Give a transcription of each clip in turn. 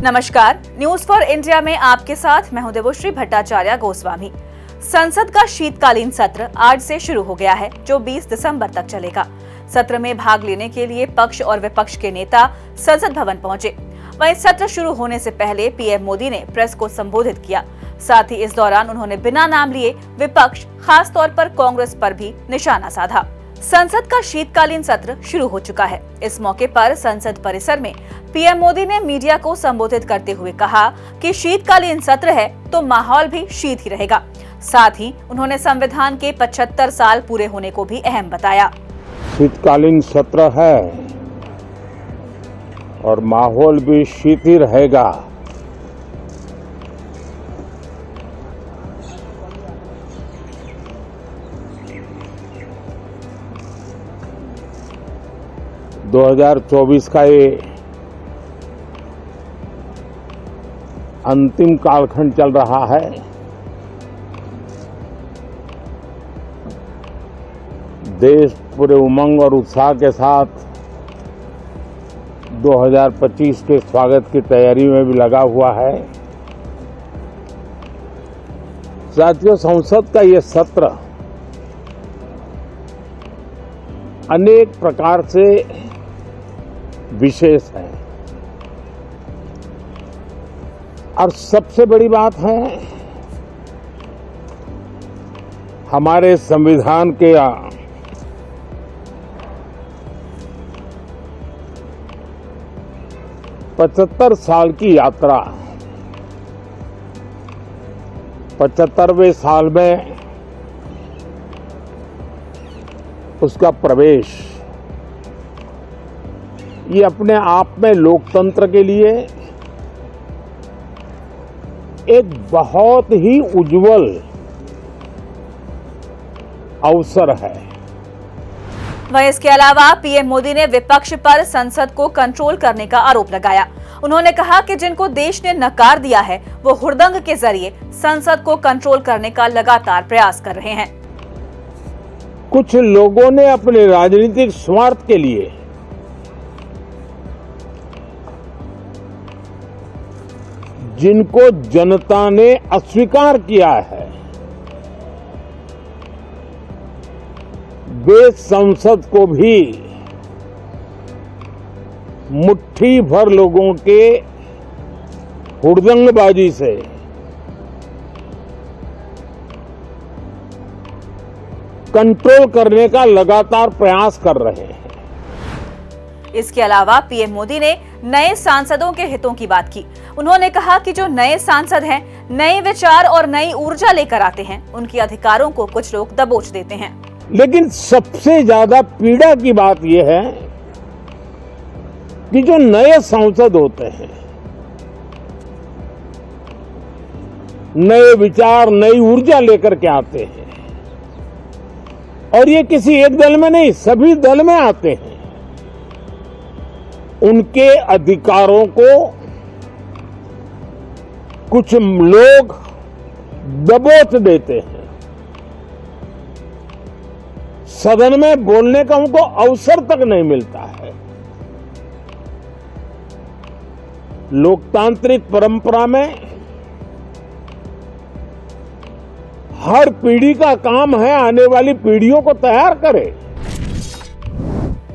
नमस्कार, news for India में आपके साथ मैं हूं देवश्री भट्टाचार्य गोस्वामी। संसद का शीतकालीन सत्र आज से शुरू हो गया है, जो 20 दिसंबर तक चलेगा। सत्र में भाग लेने के लिए पक्ष और विपक्ष के नेता संसद भवन पहुंचे। वहीं सत्र शुरू होने से पहले पीएम मोदी ने प्रेस को संबोधित किया। साथ ही इस दौरान उन्होंने बिना नाम लिए विपक्ष, खास तौर पर कांग्रेस पर भी निशाना साधा। संसद का शीतकालीन सत्र शुरू हो चुका है। इस मौके पर संसद परिसर में पीएम मोदी ने मीडिया को संबोधित करते हुए कहा कि शीतकालीन सत्र है तो माहौल भी शीत ही रहेगा। साथ ही उन्होंने संविधान के 75 साल पूरे होने को भी अहम बताया। शीतकालीन सत्र है और माहौल भी शीत ही रहेगा। दो 2024 का ये अंतिम कालखंड चल रहा है। देश पूरे उमंग और उत्साह के साथ 2025 के स्वागत की तैयारी में भी लगा हुआ है। साथियों, संसद का ये सत्र अनेक प्रकार से विशेष है और सबसे बड़ी बात है, हमारे संविधान के 75 साल की यात्रा, 75वें साल में उसका प्रवेश, ये अपने आप में लोकतंत्र के लिए एक बहुत ही उज्जवल अवसर है। वहीं इसके अलावा पीएम मोदी ने विपक्ष पर संसद को कंट्रोल करने का आरोप लगाया। उन्होंने कहा कि जिनको देश ने नकार दिया है, वो हुड़दंग के जरिए संसद को कंट्रोल करने का लगातार प्रयास कर रहे हैं। कुछ लोगों ने अपने राजनीतिक स्वार्थ के लिए जिनको जनता ने अस्वीकार किया है, वे संसद को भी मुट्ठी भर लोगों के हुड़दंगबाजी से कंट्रोल करने का लगातार प्रयास कर रहे हैं। इसके अलावा पीएम मोदी ने नए सांसदों के हितों की बात की। उन्होंने कहा कि जो नए सांसद हैं, नए विचार और नई ऊर्जा लेकर आते हैं, उनके अधिकारों को कुछ लोग दबोच देते हैं। लेकिन सबसे ज्यादा पीड़ा की बात यह है कि जो नए सांसद होते हैं, नए विचार, नई ऊर्जा लेकर के आते हैं और ये किसी एक दल में नहीं, सभी दल में आते हैं। उनके अधिकारों को कुछ लोग दबोच देते हैं। सदन में बोलने का उनको अवसर तक नहीं मिलता है। लोकतांत्रिक परंपरा में हर पीढ़ी का काम है आने वाली पीढ़ियों को तैयार करे।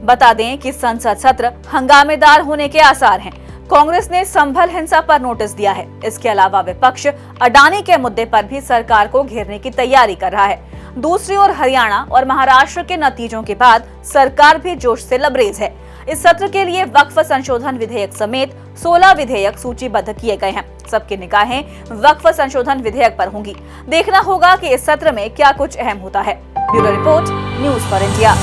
बता दें कि संसद सत्र हंगामेदार होने के आसार हैं। कांग्रेस ने संभल हिंसा पर नोटिस दिया है। इसके अलावा विपक्ष अडानी के मुद्दे पर भी सरकार को घेरने की तैयारी कर रहा है। दूसरी ओर हरियाणा और महाराष्ट्र के नतीजों के बाद सरकार भी जोश से लबरेज है। इस सत्र के लिए वक्फ संशोधन विधेयक समेत 16 विधेयक सूचीबद्ध किए गए हैं। सबकी निगाहें वक्फ संशोधन विधेयक पर होंगी। देखना होगा कि इस सत्र में क्या कुछ अहम होता है। Bureau report, news for India.